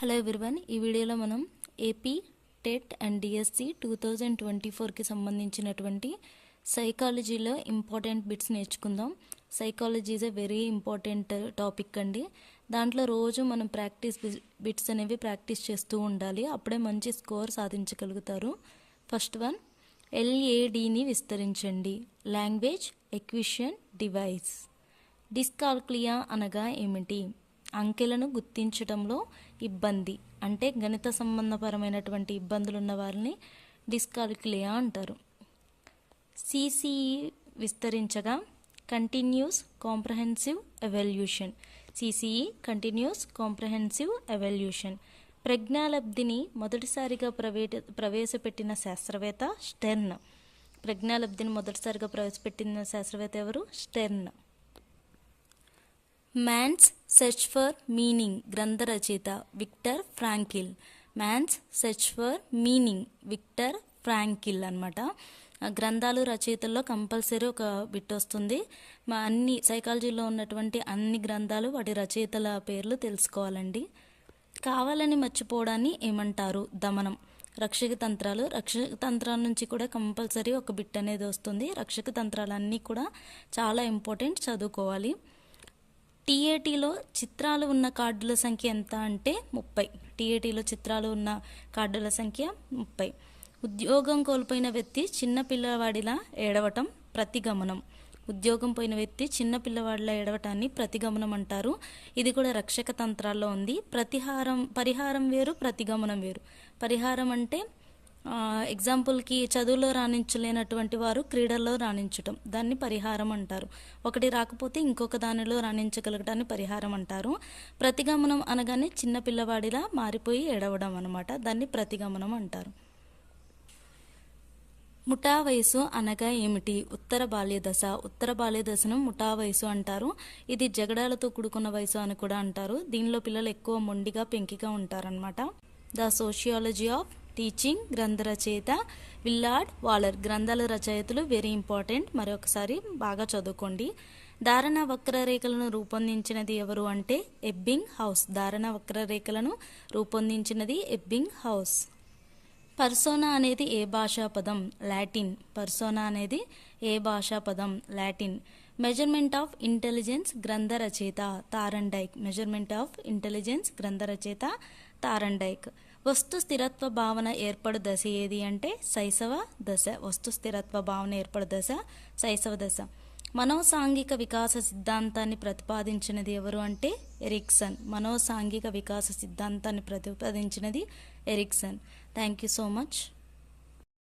Hello everyone, ఈ వీడియోలో మనం ఏపీ టెట్ అండ్ డిఎస్సి 2024కి సంబంధించినటువంటి సైకాలజీలో ఇంపార్టెంట్ బిట్స్ నేర్చుకుందాం. Psychology is a very important topic అండి. దాంట్లో రోజు మనం బిట్స్ అనేవి ప్రాక్టీస్ చేస్తూ ఉండాలి, అప్పుడే మంచి స్కోర్ సాధించగలుగుతారు. ఫస్ట్ వన్, LADని విస్తరించండి. Language acquisition device. డిస్కాల్కులియా అనగా ఏమిటి? అంకెలను గుర్తించడంలో ఇబ్బంది, అంటే గణిత సంబంధపరమైనటువంటి ఇబ్బందులు ఉన్న వారిని డిస్కాల్కులియా అంటారు. CCE విస్తరించగా continuous comprehensive evaluation. CCE continuous comprehensive evaluation. ప్రజ్ఞాలబ్ధిని మొదటిసారిగా ప్రవేశపెట్టిన శాస్త్రవేత్త స్టెర్న్. ప్రజ్ఞాలబ్ధిని మొదటిసారిగా ప్రవేశపెట్టిన శాస్త్రవేత్త ఎవరు? Stern. Man's search for meaning గ్రంథ రచయిత Victor Frankl. Man's search for meaning Victor Frankl అనమాట. గ్రంథాలు రచయితల్లో కంపల్సరీ ఒక బిట్ వస్తుంది. అన్ని సైకాలజీలో ఉన్నటువంటి అన్ని గ్రంథాలు వాటి రచయితల పేర్లు తెలుసుకోవాలండి. కావాలని మర్చిపోవడాన్ని ఏమంటారు? దమనం. రక్షక తంత్రాల నుంచి కూడా కంపల్సరీ ఒక బిట్ అనేది వస్తుంది. రక్షక తంత్రాలన్నీ కూడా చాలా ఇంపార్టెంట్, చదువుకోవాలి. TATలో చిత్రాలు ఉన్న కార్డుల సంఖ్య ఎంత అంటే 30. TATలో చిత్రాలు ఉన్న కార్డుల సంఖ్య 30. ఉద్యోగం కోల్పోయిన వ్యక్తి చిన్న పిల్లవాడిలా ఏడవటం ప్రతిగమనం. ఉద్యోగం పోయిన వ్యక్తి చిన్న పిల్లవాడిలా ఏడవటాన్ని ప్రతిగమనం అంటారు. ఇది కూడా రక్షక తంత్రాల్లో ఉంది. పరిహారం వేరు, ప్రతిగమనం వేరు. పరిహారం అంటే ఎగ్జాంపుల్కి చదువులో రాణించలేనటువంటి వారు క్రీడల్లో రాణించటం, దాన్ని పరిహారం అంటారు. ఒకటి రాకపోతే ఇంకొక దానిలో రాణించగలగటాన్ని పరిహారం అంటారు. ప్రతిగమనం అనగానే చిన్న పిల్లవాడిలా మారిపోయి ఏడవడం అనమాట, దాన్ని ప్రతిగమనం అంటారు. ముఠా వయసు అనగా ఏమిటి? ఉత్తర బాల్యదశ. ఉత్తర బాల్యదశను ముఠా వయసు అంటారు. ఇది జగడాలతో కూడుకున్న వయసు అని కూడా అంటారు. దీనిలో పిల్లలు ఎక్కువ మొండిగా పెంకిగా ఉంటారనమాట. ద సోషియాలజీ ఆఫ్ టీచింగ్ గ్రంథ రచయిత విల్లార్డ్ వాలర్. గ్రంథాల రచయితలు వెరీ ఇంపార్టెంట్, మరొకసారి బాగా చదువుకోండి. ధారణ వక్రరేఖలను రూపొందించినది ఎవరు అంటే ఎబ్బింగ్ హౌస్. ధారణ వక్రరేఖలను రూపొందించినది ఎబ్బింగ్ హౌస్. పర్సోనా అనేది ఏ భాషా పదం? లాటిన్. పర్సోనా అనేది ఏ భాషా పదం? లాటిన్. మెజర్మెంట్ ఆఫ్ ఇంటెలిజెన్స్ గ్రంథ రచయిత థారండైక్. మెజర్మెంట్ ఆఫ్ ఇంటెలిజెన్స్ గ్రంథ రచయిత థారండైక్. వస్తు స్థిరత్వ భావన ఏర్పడు దశ ఏది అంటే శైశవ దశ. వస్తు స్థిరత్వ భావన ఏర్పడు దశ శైశవ దశ. మనోసాంఘిక వికాస సిద్ధాంతాన్ని ప్రతిపాదించినది ఎవరు అంటే ఎరిక్సన్. మనోసాంఘిక వికాస సిద్ధాంతాన్ని ప్రతిపాదించినది Erikson. Thank you so much.